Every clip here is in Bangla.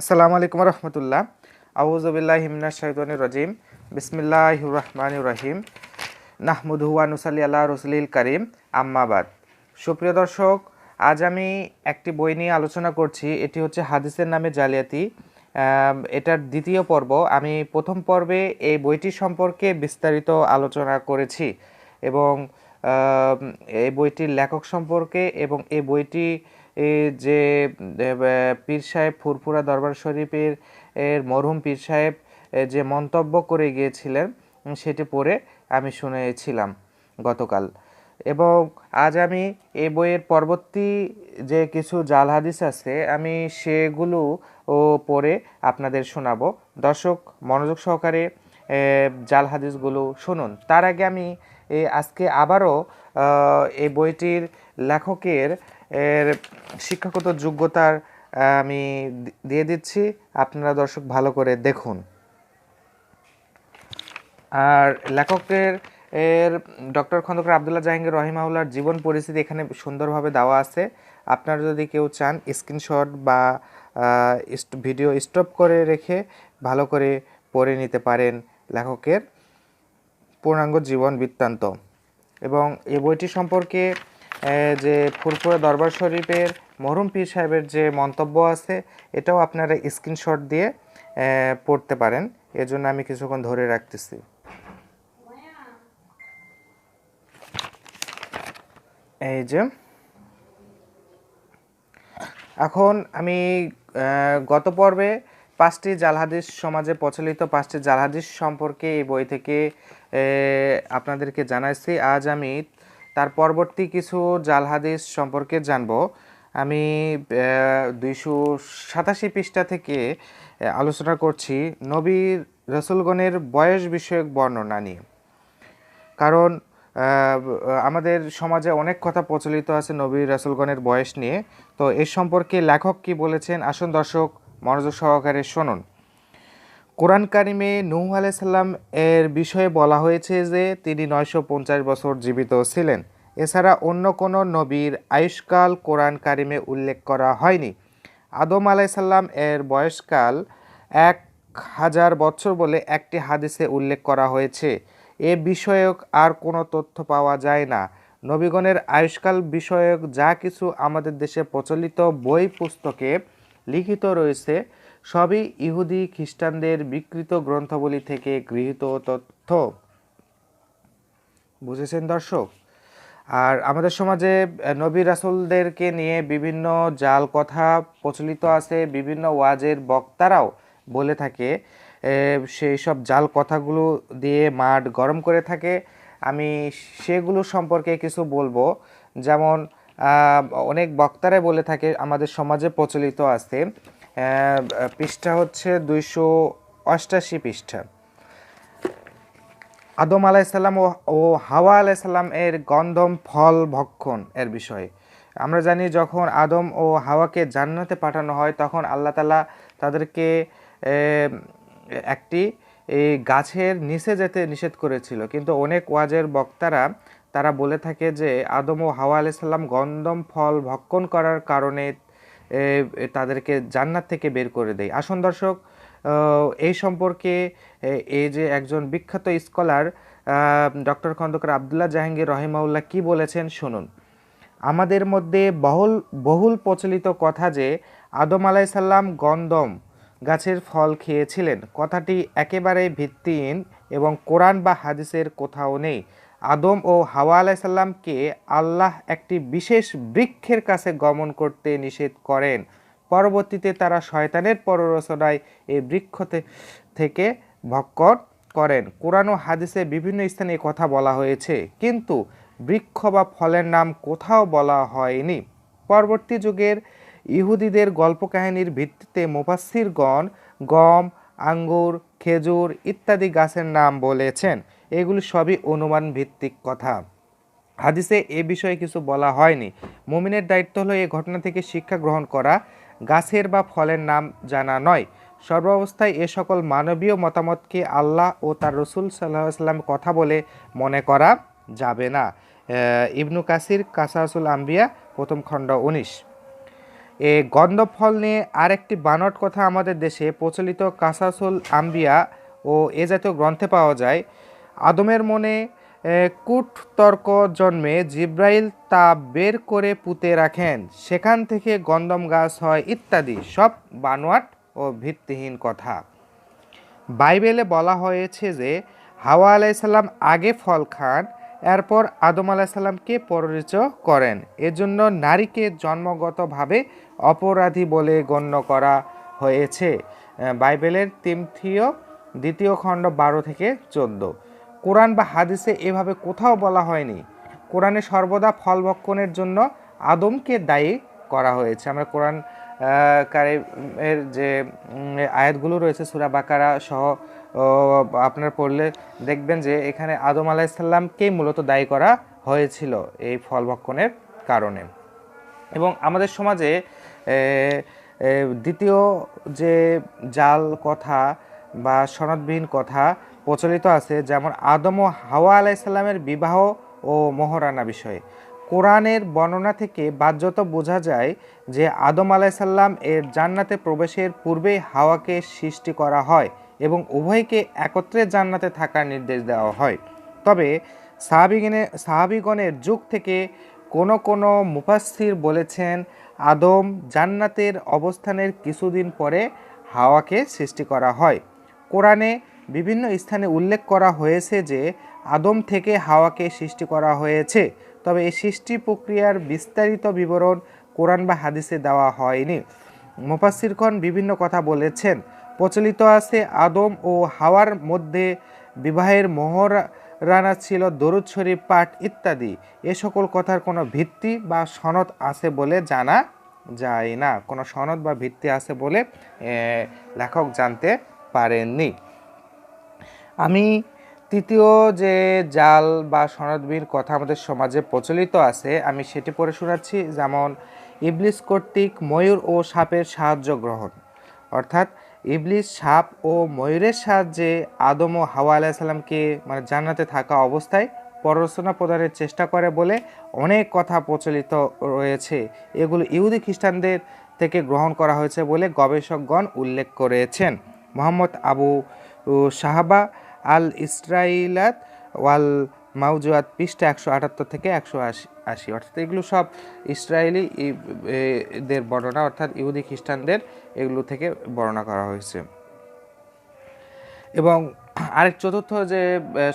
আসসালামু আলাইকুম রহমতুল্লাহ। আউযু বিল্লাহি মিনাশ শাইতানির রাজিম। বিসমিল্লাহির রহমানির রহিম। নাহমাদুহু ওয়া নুসাল্লি আলা রাসূলিল কারীম, আম্মা বাদ। সুপ্রিয় দর্শক, আজ আমি একটি বই নিয়ে আলোচনা করছি। এটি হচ্ছে হাদিসের নামে জালিয়াতি। এটার দ্বিতীয় পর্ব। আমি প্রথম পর্বে এই বইটি সম্পর্কে বিস্তারিত আলোচনা করেছি এবং এই বইটির লেখক সম্পর্কে এবং এই বইটি যে পীর সাহেব ফুরফুরা দরবার শরীফের মরহুম পীর সাহেব যে মন্তব্য করে গিয়েছিলেন সেটি পড়ে আমি শুনেছিলাম গতকাল। এবং আজ আমি এই বইয়ের পরবর্তী যে কিছু জাল হাদিস আছে আমি সেগুলো পড়ে আপনাদের শোনাবো। দর্শক মনোযোগ সহকারে জাল হাদিসগুলো শুনুন। তার আগে আমি আজকে আবারও এই বইটির লেখকের শিক্ষাগত যোগ্যতার আমি দিয়ে দিচ্ছি, আপনারা দর্শক ভালো করে দেখুন। আর লেখকের ডক্টর খন্দকার আবদুল্লাহ জাহাঙ্গীর রহিমাহুল্লাহর জীবন পরিস্থিতি এখানে সুন্দরভাবে দেওয়া আছে। আপনারা যদি কেউ চান স্ক্রিনশট বা ভিডিও স্টপ করে রেখে ভালো করে পড়ে নিতে পারেন লেখকের পূর্ণাঙ্গ জীবন বৃত্তান্ত। এবং এই বইটি সম্পর্কে যে ফুরফুরা দরবার শরীফের মরহুম পীর সাহেবের যে মন্তব্য আছে এটাও আপনারা স্ক্রিনশট দিয়ে পড়তে পারেন। এজন্য আমি কিছুক্ষণ ধরে রাখতেছি। এই যে এখন আমি গত পর্বে 5টি জাল হাদিস সমাজে প্রচলিত 5টি জাল হাদিস সম্পর্কে এই বই থেকে আপনাদেরকে জানাইছি। আজ আমি তার পরবর্তী কিছু জাল হাদিস সম্পর্কে জানব। আমি 287 পৃষ্ঠা থেকে আলোচনা করছি নবী রাসূলগণের বয়স বিষয়ক বর্ণনা নিয়ে। কারণ আমাদের সমাজে অনেক কথা প্রচলিত আছে নবী রাসূলগণের বয়স নিয়ে। তো এর সম্পর্কে লেখক কি বলেছেন আসুন দর্শক মনোযোগ সহকারে শুনুন। কোরআন কারিমে নূহ আলাইহিস সালাম এর বিষয়ে বলা হয়েছে যে তিনি 950 বছর জীবিত ছিলেন। এছাড়া অন্য কোনো নবীর আয়ুষ্কাল কোরআন কারিমে উল্লেখ করা হয়নি। আদম আলাইহিস সালাম এর বয়সকাল 1000 বছর বলে একটি হাদিসে উল্লেখ করা হয়েছে। এ বিষয়ক আর কোনো তথ্য পাওয়া যায় না। নবীগণের আয়ুষ্কাল বিষয়ক যা কিছু আমাদের দেশে প্রচলিত বই পুস্তকে লিখিত রয়েছে সবই ইহুদি খ্রিস্টানদের বিকৃত গ্রন্থাবলী থেকে গৃহীত তথ্য। বুঝেছেন দর্শক? আর আমাদের সমাজে নবী রাসূলদেরকে নিয়ে বিভিন্ন জাল কথা প্রচলিত আছে। বিভিন্ন ওয়াজের বক্তারাও বলে থাকে, সেই সব জাল কথাগুলো দিয়ে মাঠ গরম করে থাকে। আমি সেগুলো সম্পর্কে কিছু বলবো। যেমন অনেক বক্তারাই বলে থাকে আমাদের সমাজে প্রচলিত আছে। পৃষ্ঠা হচ্ছে 288 পৃষ্ঠা। আদম আলাইসাল্লাম ও হাওয়া আলাইসাল্লাম এর গন্ধম ফল ভক্ষণ এর বিষয়ে আমরা জানি যখন আদম ও হাওয়াকে জান্নাতে পাঠানো হয় তখন আল্লাহ তাআলা তাদেরকে একটি এই গাছের নিচে যেতে নিষেধ করেছিল। কিন্তু অনেক ওয়াজের বক্তারা তারা বলে থাকে যে আদম ও হাওয়া আলাইসাল্লাম গন্ধম ফল ভক্ষণ করার কারণে তাদেরকে জান্নাত থেকে বের করে দেয়। আসুন দর্শক এই সম্পর্কে এই যে একজন বিখ্যাত স্কলার ডক্টর খন্দকার আবদুল্লাহ জাহাঙ্গীর রহিমাহুল্লাহ কি বলেছেন শুনুন। আমাদের মধ্যে বহুল প্রচলিত কথা যে আদম আলাইসাল্লাম গন্ধম গাছের ফল খেয়েছিলেন কথাটি একেবারেই ভিত্তিহীন এবং কোরআন বা হাদিসের কোথাও নেই। আদম ও হাওয়া আলাইসাল্লামকে আল্লাহ একটি বিশেষ বৃক্ষের কাছে গমন করতে নিষেধ করেন। পরবর্তীতে তারা শয়তানের প্ররোচনায় এই বৃক্ষ থেকে ভক্ষণ করেন। কোরআন ও হাদিসে বিভিন্ন স্থানে কথা বলা হয়েছে, কিন্তু বৃক্ষ বা ফলের নাম কোথাও বলা হয়নি। পরবর্তী যুগের ইহুদিদের গল্পকাহিনীর ভিত্তিতে মুফাসসিরগণ গম, আঙ্গুর, খেজুর ইত্যাদি গাছের নাম বলেছেন। এগুলি সবই অনুমান ভিত্তিক কথা। হাদিসে এ বিষয়ে কিছু বলা হয়নি। মুমিনের দায়িত্ব হলো এই ঘটনা থেকে শিক্ষা গ্রহণ করা, গাছের বা ফলের নাম জানা নয়। সর্বাবস্থায় এ সকল মানবীয় মতামতকে আল্লাহ ও তার রসুল সাল্লাল্লাহু আলাইহি ওয়াসাল্লাম কথা বলে মনে করা যাবে না। ইবনু কাসির কাসাসুল আম্বিয়া প্রথম খণ্ড 19। এ গন্ধফল নিয়ে আরেকটি বানট কথা আমাদের দেশে প্রচলিত কাসাসুল আম্বিয়া ও এ জাতীয় গ্রন্থে পাওয়া যায়। আদমের মনে কূট তর্ক জন্মে জিব্রাইল তা বের করে পুঁতে রাখেন, সেখান থেকে গন্ধম গাছ হয় ইত্যাদি সব বানোয়াট ও ভিত্তিহীন কথা। বাইবেলে বলা হয়েছে যে হাওয়া আলাইসাল্লাম আগে ফল খান, এরপর আদম আলাইসাল্লামকে পরিচয় করেন। এজন্য নারীকে জন্মগতভাবে অপরাধী বলে গণ্য করা হয়েছে। বাইবেলের তিমথিও 2 খণ্ড 12 থেকে 14। কোরআন বা হাদিসে এভাবে কোথাও বলা হয়নি। কোরআনে সর্বদা ফল ভক্ষণের জন্য আদমকে দায়ী করা হয়েছে। আমরা কোরআন কারিমের যে আয়াতগুলো রয়েছে সূরা বাকারা সহ আপনার পড়লে দেখবেন যে এখানে আদম আলাইসাল্লামকেই মূলত দায়ী করা হয়েছিল এই ফল ভক্ষণের কারণে। এবং আমাদের সমাজে দ্বিতীয় যে জাল কথা বা সনদবিহীন কথা প্রচলিত আছে, যেমন আদম ও হাওয়া আলাইসাল্লামের বিবাহ ও মোহরানা বিষয়ে। কোরআনের বর্ণনা থেকে বাহ্যত বোঝা যায় যে আদম আলাইসাল্লাম এর জান্নাতে প্রবেশের পূর্বেই হাওয়াকে সৃষ্টি করা হয় এবং উভয়কে একত্রে জান্নাতে থাকার নির্দেশ দেওয়া হয়। তবে সাহাবিগণের যুগ থেকে কোনো মুফাসসির বলেছেন আদম জান্নাতের অবস্থানের কিছুদিন পরে হাওয়াকে সৃষ্টি করা হয়। কোরআনে বিভিন্ন স্থানে উল্লেখ করা হয়েছে যে আদম থেকে হাওয়াকে সৃষ্টি করা হয়েছে, তবে এই সৃষ্টি প্রক্রিয়ার বিস্তারিত বিবরণ কোরআন বা হাদিসে দেওয়া হয়নি। মুফাসসিরগণ বিভিন্ন কথা বলেছেন। প্রচলিত আছে আদম ও হাওয়ার মধ্যে বিবাহের মোহরানা ছিল দরুদ শরীফ পাঠ ইত্যাদি। এ সকল কথার কোনো ভিত্তি বা সনদ আছে বলে জানা যায় না। কোনো সনদ বা ভিত্তি আছে বলে লেখক জানতে পারেননি। আমি তৃতীয় যে জাল বা সনদবিহীন কথা আমাদের সমাজে প্রচলিত আছে আমি সেটি পড়ে শোনাচ্ছি। যেমন ইবলিস কর্তৃক ময়ূর ও সাপের সাহায্য গ্রহণ, অর্থাৎ ইবলিস সাপ ও ময়ূরের সাহায্যে আদম ও হাওয়া আলাইসাল্লামকে জান্নাতে থাকা অবস্থায় প্ররোচনা প্রদানের চেষ্টা করে বলে অনেক কথা প্রচলিত রয়েছে। এগুলো ইহুদি খ্রিস্টানদের থেকে গ্রহণ করা হয়েছে বলে গবেষকগণ উল্লেখ করেছেন। মোহাম্মদ আবু সাহাবা আল ইসরাইলাত ওয়াল মাউজুয়াত পৃষ্ঠা 178 থেকে 180। অর্থাৎ এগুলো সব ইসরায়েলি দের বর্ণনা, অর্থাৎ ইহুদি খ্রিস্টানদের এগুলো থেকে বর্ণনা করা হয়েছে। এবং আরেক চতুর্থ যে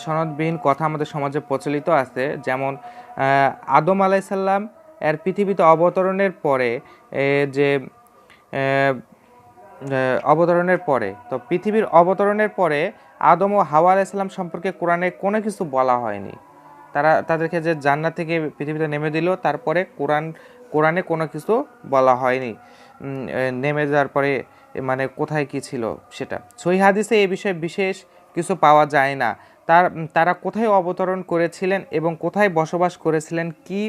সনদবিহীন কথা আমাদের সমাজে প্রচলিত আছে, যেমন আদম আলাইসাল্লাম এর পৃথিবীতে অবতরণের পরে যে অবতরণের পরে তো পৃথিবীর অবতরণের পরে আদম ও হাওয়া আলাইসাল্লাম সম্পর্কে কোরআনে কোনো কিছু বলা হয়নি। তাদেরকে যে জান্নাত থেকে পৃথিবীতে নেমে দিল, তারপরে কোরআনে কোনো কিছু বলা হয়নি নেমে যাওয়ার পরে কোথায় কি ছিল সেটা। সহিহ হাদিসে এই বিষয়ে বিশেষ কিছু পাওয়া যায় না। তারা কোথায় অবতরণ করেছিলেন এবং কোথায় বসবাস করেছিলেন, কি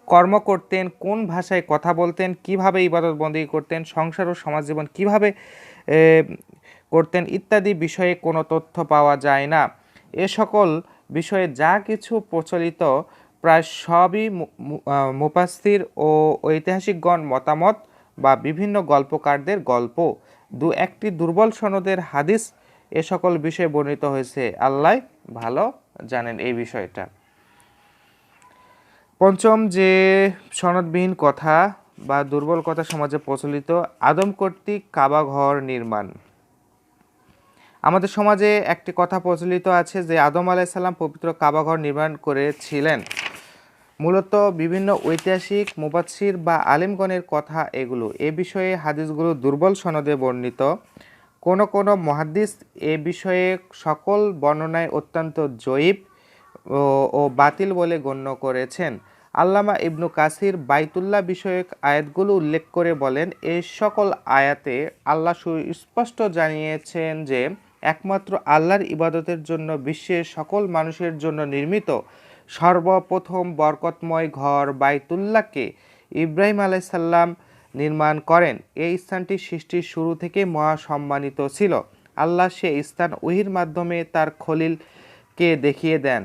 কর্ম করতেন, কোন ভাষায় কথা বলতেন, কিভাবে ইবাদত বন্দেগী করতেন, সংসার ও সমাজ জীবন কীভাবে করতেন ইত্যাদি বিষয়ে কোনো তথ্য পাওয়া যায় না। এ সকল বিষয়ে যা কিছু প্রচলিত প্রায় সবই মুফাসসির ও ঐতিহাসিকগণ মতামত বা বিভিন্ন গল্পকারদের গল্প। দু একটি দুর্বল সনদের হাদিস এ সকল বিষয়ে বর্ণিত হয়েছে। আল্লাহ ভালো জানেন এই বিষয়টা। পঞ্চম যে সনদবিহীন কথা বা দুর্বল কথা সমাজে প্রচলিত, আদম কর্তৃক কাবা ঘর নির্মাণ। আমাদের সমাজে একটি কথা প্রচলিত আছে যে আদম আলাইসাল্লাম পবিত্র কাবা ঘর নির্মাণ করেছিলেন। মূলত বিভিন্ন ঐতিহাসিক মুফাসসির বা আলেমগণের কথা এগুলো। এ বিষয়ে হাদিসগুলো দুর্বল সনদে বর্ণিত। কোনো মুহাদ্দিস এ বিষয়ে সকল বর্ণনায় অত্যন্ত জয়ীফ ও বাতিল বলে গণ্য করেছেন। আল্লামা ইবনু কাসির বাইতুল্লাহ বিষয়ক আয়াতগুলো উল্লেখ করে বলেন, এই সকল আয়াতে আল্লাহ সুস্পষ্ট জানিয়েছেন যে একমাত্র আল্লাহর ইবাদতের জন্য বিশ্বের সকল মানুষের জন্য নির্মিত সর্বপ্রথম বরকতময় ঘর বাইতুল্লাহকে ইব্রাহিম আলাইসাল্লাম নির্মাণ করেন। এই স্থানটি সৃষ্টির শুরু থেকে মহাসম্মানিত ছিল। আল্লাহ সে স্থান ওহীর মাধ্যমে তার খলিলকে দেখিয়ে দেন।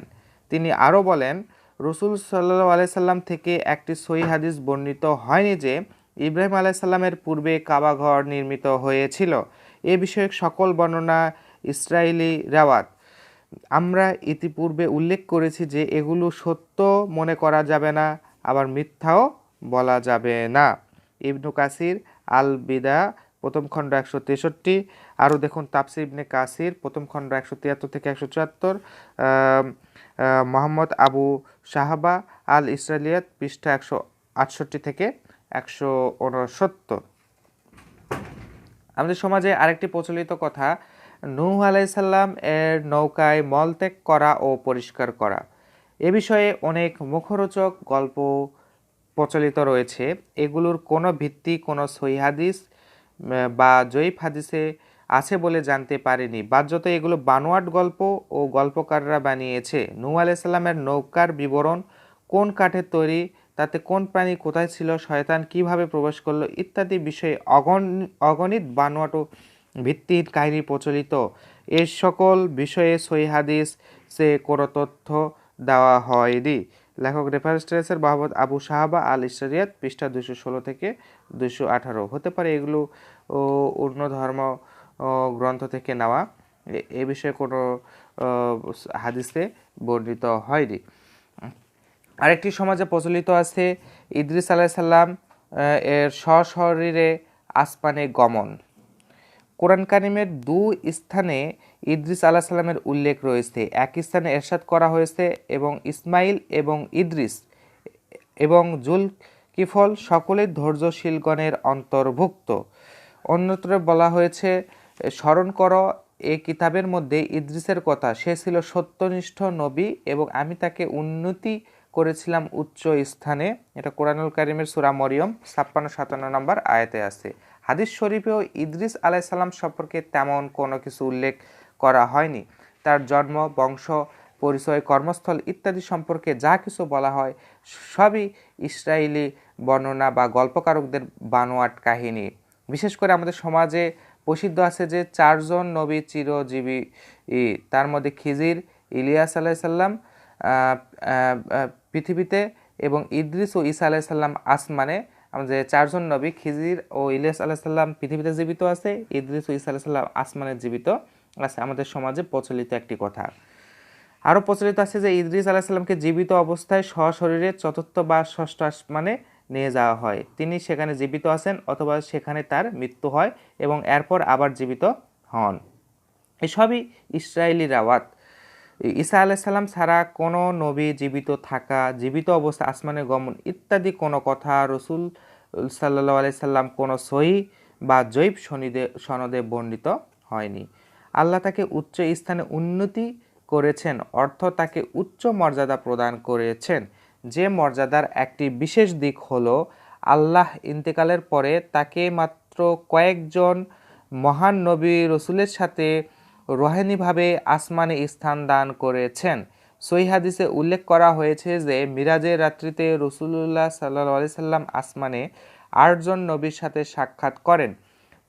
তিনি আরও বলেন, রাসূল সাল্লাল্লাহু আলাইহি সাল্লাম থেকে একটি সহিহ হাদিস বর্ণিত হয়নি যে ইব্রাহিম আলাইসাল্লামের পূর্বে কাবা ঘর নির্মিত হয়েছিল। এ বিষয়ক সকল বর্ণনা ইসরায়েলি রেওয়াত। আমরা ইতিপূর্বে উল্লেখ করেছি যে এগুলো সত্য মনে করা যাবে না, আবার মিথ্যাও বলা যাবে না। ইবনু কাসির আল বিদা প্রথম খণ্ড 163। আরও দেখুন তাফসির ইবনে কাসির প্রথম খণ্ড 173 থেকে 174। মোহাম্মদ আবু শাহাবা আল ইসরাইলিয়াত পৃষ্ঠা 168 থেকে 169। আমাদের সমাজে আরেকটি প্রচলিত কথা, নূহ আলাইসাল্লাম এর নৌকায় মলত্যাগ করা ও পরিষ্কার করা। এ বিষয়ে অনেক মুখরোচক গল্প প্রচলিত রয়েছে। এগুলোর কোনো ভিত্তি কোনো সহিহ হাদিস বা জয়ীফ হাদিসে আছে বলে জানতে পারিনি। বাহ্যত এগুলো বানোয়াট গল্প ও গল্পকাররা বানিয়েছে। নূহ আলাইসাল্লামের নৌকার বিবরণ, কোন কাঠের তৈরি, তাতে কোন প্রাণী কোথায় ছিল, শয়তান কিভাবে প্রবেশ করলো ইত্যাদি বিষয়ে অগণিত বানোয়াট ও ভিত্তির কাহিনী প্রচলিত। এ সকল বিষয়ে সহিহ হাদিসে কোনো তথ্য দেওয়া হয়নি। লেখক রেফারেন্সের মোহাম্মদ আবু শাহাবা আল ইসরাইলিয়াত পৃষ্ঠা 216 থেকে 218। হতে পারে এগুলো অন্য ধর্ম গ্রন্থ থেকে নেওয়া, এ বিষয়ে কোনো হাদিসে বর্ণিত হয়নি। আরেকটি সমাজে প্রচলিত আছে ইদ্রিস আলাইসাল্লাম এর সশরীরে আসমানে গমন। কোরআন কারিমের 2 স্থানে ইদ্রিস আলাইসাল্লামের উল্লেখ রয়েছে। এক স্থানে এরশাদ করা হয়েছে এবং ইসমাইল এবং ইদ্রিস এবং জুলকিফল সকলেই ধৈর্যশীলগণের অন্তর্ভুক্ত। অন্যত্র বলা হয়েছে, স্মরণ করো এ কিতাবের মধ্যে ইদ্রিসের কথা, সে ছিল সত্যনিষ্ঠ নবী এবং আমি তাকে উন্নতি করেছিলাম উচ্চ স্থানে। এটা কোরআনুল কারিমের সূরা মরিয়ম 56-57 নম্বর আয়াতে আছে। হাদিস শরীফেও ইদ্রিস আলাইসাল্লাম সম্পর্কে তেমন কোনো কিছু উল্লেখ করা হয়নি। তার জন্ম, বংশ, পরিচয়, কর্মস্থল ইত্যাদি সম্পর্কে যা কিছু বলা হয় সবই ইসরায়েলি বর্ণনা বা গল্পকারকদের বানোয়াট কাহিনী। বিশেষ করে আমাদের সমাজে প্রসিদ্ধ আছে যে 4 জন নবী চিরজীবী, তার মধ্যে খিজির, ইলিয়াস আলাইসাল্লাম পৃথিবীতে এবং ইদ্রিস ও ঈসা আলাইসাল্লাম আসমানে। আমাদের 4 জন নবী খিজির ও ইলিয়াস আলাইসাল্লাম পৃথিবীতে জীবিত আছে, ইদ্রিস ও ঈসা আলাইসাল্লাম আসমানে জীবিত আছে। আমাদের সমাজে প্রচলিত একটি কথা। আরও প্রচলিত আছে যে ইদ্রিস আলাইসাল্লামকে জীবিত অবস্থায় সশরীরে চতুর্থ বা ষষ্ঠ আসমানে নিয়ে যাওয়া হয়। তিনি সেখানে জীবিত আছেন অথবা সেখানে তার মৃত্যু হয় এবং এরপর আবার জীবিত হন। এসবই ইসরায়েলি রেওয়াত। ঈসা আলাইসাল্লাম ছাড়া কোনো নবী জীবিত থাকা, জীবিত অবস্থা আসমানে গমন ইত্যাদি কোনো কথা রাসূল সাল্লাল্লাহু আলাইহি সাল্লাম কোনো সহিহ বা জয়ীফ সনদে বর্ণিত হয়নি। আল্লাহ তাকে উচ্চ স্থানে উন্নতি করেছেন, অর্থ তাকে উচ্চ মর্যাদা প্রদান করেছেন। যে মর্যাদার একটি বিশেষ দিক হলো আল্লাহ ইন্তেকালের পরে তাকে মাত্র কয়েকজন মহান নবী রসুলের সাথে রুহানীভাবে আসমানে স্থান দান করেছেন। সহিহ হাদিসে উল্লেখ করা হয়েছে যে মিরাজের রাত্রিতে রাসূলুল্লাহ সাল্লাল্লাহু আলাইহি সাল্লাম আসমানে 8 জন নবীর সাথে সাক্ষাৎ করেন।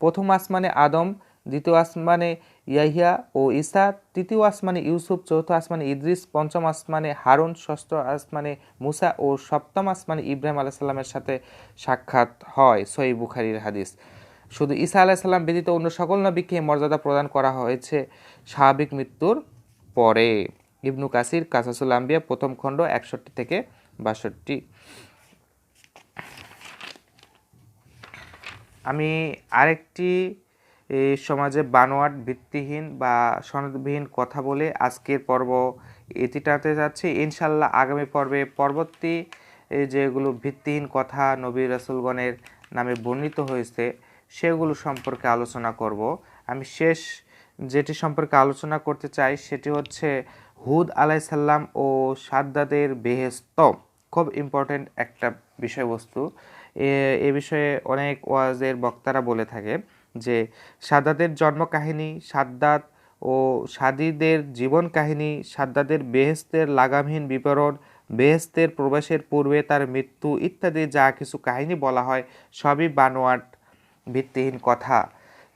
প্রথম আসমানে আদম, দ্বিতীয় আসমানে ইয়াহিয়া ও ঈসা, তৃতীয় আসমানে ইউসুফ, চতুর্থ আসমানে ইদ্রিস, পঞ্চম আসমানে হারুন, ষষ্ঠ আসমানে মুসা ও সপ্তম আসমানে ইব্রাহিম আলাইহিস সালামের সাথে সাক্ষাৎ হয়। সহিহ বুখারীর হাদিস। শুধু ঈসা আলাইহিস সালাম ব্যতীত অন্য সকল নবীকে মর্যাদা প্রদান করা হয়েছে স্বাভাবিক মৃত্যুর পরে। ইবনু কাসির কাসাসুল আম্বিয়া প্রথম খণ্ড 61 থেকে 62। আমি আরেকটি সমাজে বানোয়াট, ভিত্তিহীন বা সনদবিহীন কথা বলে আজকের পর্ব এটিটাতে যাচ্ছি। ইনশাল্লাহ আগামী পর্বে পরবর্তী যেগুলো ভিত্তিহীন কথা নবী রাসূলগণের নামে বর্ণিত হয়েছে সেগুলো সম্পর্কে আলোচনা করব। আমি শেষ যেটি সম্পর্কে আলোচনা করতে চাই সেটি হচ্ছে হুদ আলাইসাল্লাম ও সাদ্দাদের বেহেশত। খুব ইম্পর্টেন্ট একটা বিষয়বস্তু। এ বিষয়ে অনেক ওয়াজের বক্তারা বলে থাকে যে সাদ্দাদের জন্মকাহিনী, সাদ্দাত ও সাদিদের জীবন কাহিনী, সাদ্দাদের বেহেশতের লাগামহীন বিবরণ, বেহেশতের প্রবেশের পূর্বে তার মৃত্যু ইত্যাদি যা কিছু কাহিনী বলা হয় সবই বানোয়াট, ভিত্তিহীন কথা।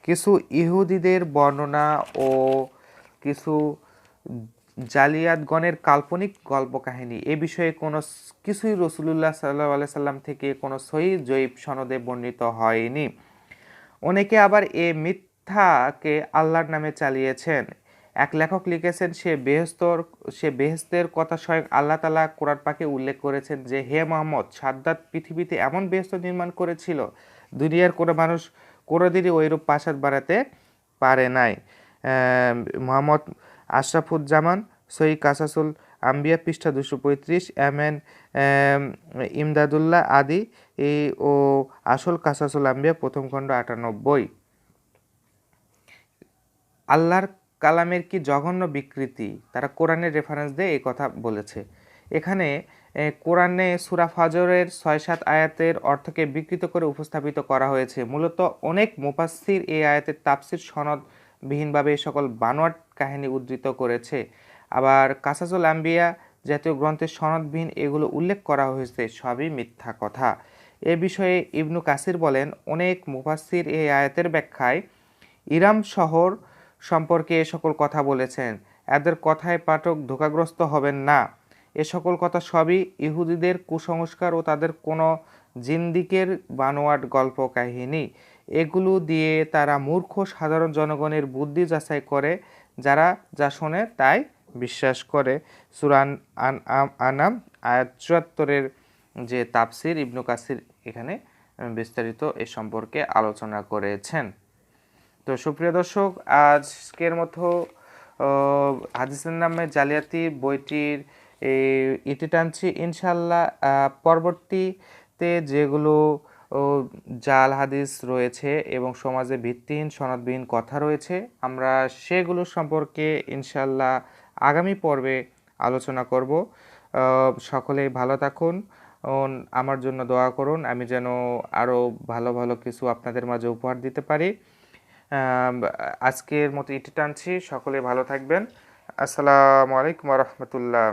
কিছু ইহুদিদের বর্ণনা ও কিছু জালিয়াতগণের কাল্পনিক গল্পকাহিনী, এ বিষয়ে কোনো কিছুই রাসূলুল্লাহ সাল্লাল্লাহু আলাইহি সাল্লাম থেকে কোনো সহিহ জয়ীফ সনদে বর্ণিত হয়নি। অনেকে আবার এ মিথ্যাকে আল্লাহর নামে চালিয়েছেন। এক লেখক লিখেছেন, সে বেহেশতের কথা স্বয়ং আল্লাহ তাআলা কোরআন পাকে উল্লেখ করেছেন যে, হে মুহাম্মদ, সাদ্দাত পৃথিবীতে এমন বেহেশত নির্মাণ করেছিল, দুনিয়ার কোনো মানুষ কোনোদিনই ওইরূপ প্রাসাদ বানাতে পারে নাই। মোহাম্মদ আশরাফুজ্জামান সহিহ কাসাসুল আম্বিয়া পৃষ্ঠা 235, এম.এন. ইমদাদুল্লাহ আদি ও আসল কাসাসুল আম্বিয়া প্রথম খণ্ড 98। আল্লাহর কালামের কি জঘন্য বিকৃতি, তারা কোরআনের রেফারেন্স দিয়ে এই কথা বলেছে। এখানে কোরআনে সূরা ফজরের 6-7 আয়াতের অর্থকে বিকৃত করে উপস্থাপিত করা হয়েছে। মূলত অনেক মুফাসসির এই আয়াতের তাফসির সনদবিহীনভাবে এই সকল বানোয়াট কাহিনী উদ্ধৃত করেছে। আবার কাসাসুল আম্বিয়া জাতীয় গ্রন্থের সনদবিহীন এগুলো উল্লেখ করা হয়েছে, সবই মিথ্যা কথা। এ বিষয়ে ইবনু কাসির বলেন, অনেক মুফাসসির এই আয়াতের ব্যাখ্যায় ইরাম শহর সম্পর্কে এ সকল কথা বলেছেন। এদের কথায় পাঠক ধোঁকাগ্রস্ত হবেন না। এ সকল কথা সবই ইহুদিদের কুসংস্কার ও তাদের কোনো জিন্দিকের বানোয়াট গল্প কাহিনী। এগুলো দিয়ে তারা মূর্খ সাধারণ জনগণের বুদ্ধি যাচাই করে, যারা যা শোনে তাই বিশ্বাস করে। সূরা আনাম আয়াত 74-এর যে তাফসির, ইবনু কাসির এখানে বিস্তারিত এ সম্পর্কে আলোচনা করেছেন। তো সুপ্রিয় দর্শক, আজকের মতো হাদিসের নামে জালিয়াতি বইটির ইতি টানছি। ইনশাল্লাহ পরবর্তীতে যেগুলো জাল হাদিস রয়েছে এবং সমাজে ভিত্তিহীন সনদবিহীন কথা রয়েছে, আমরা সেগুলো সম্পর্কে ইনশাল্লাহ আগামী পর্বে আলোচনা করব। সকলেই ভালো থাকুন, আমার জন্য দোয়া করুন, আমি যেন আরও ভালো ভালো কিছু আপনাদের মাঝে উপহার দিতে পারি। আজকের মতো ইতি টানছি। সকলে ভালো থাকবেন। আসসালামু আলাইকুম ওয়া রাহমাতুল্লাহ।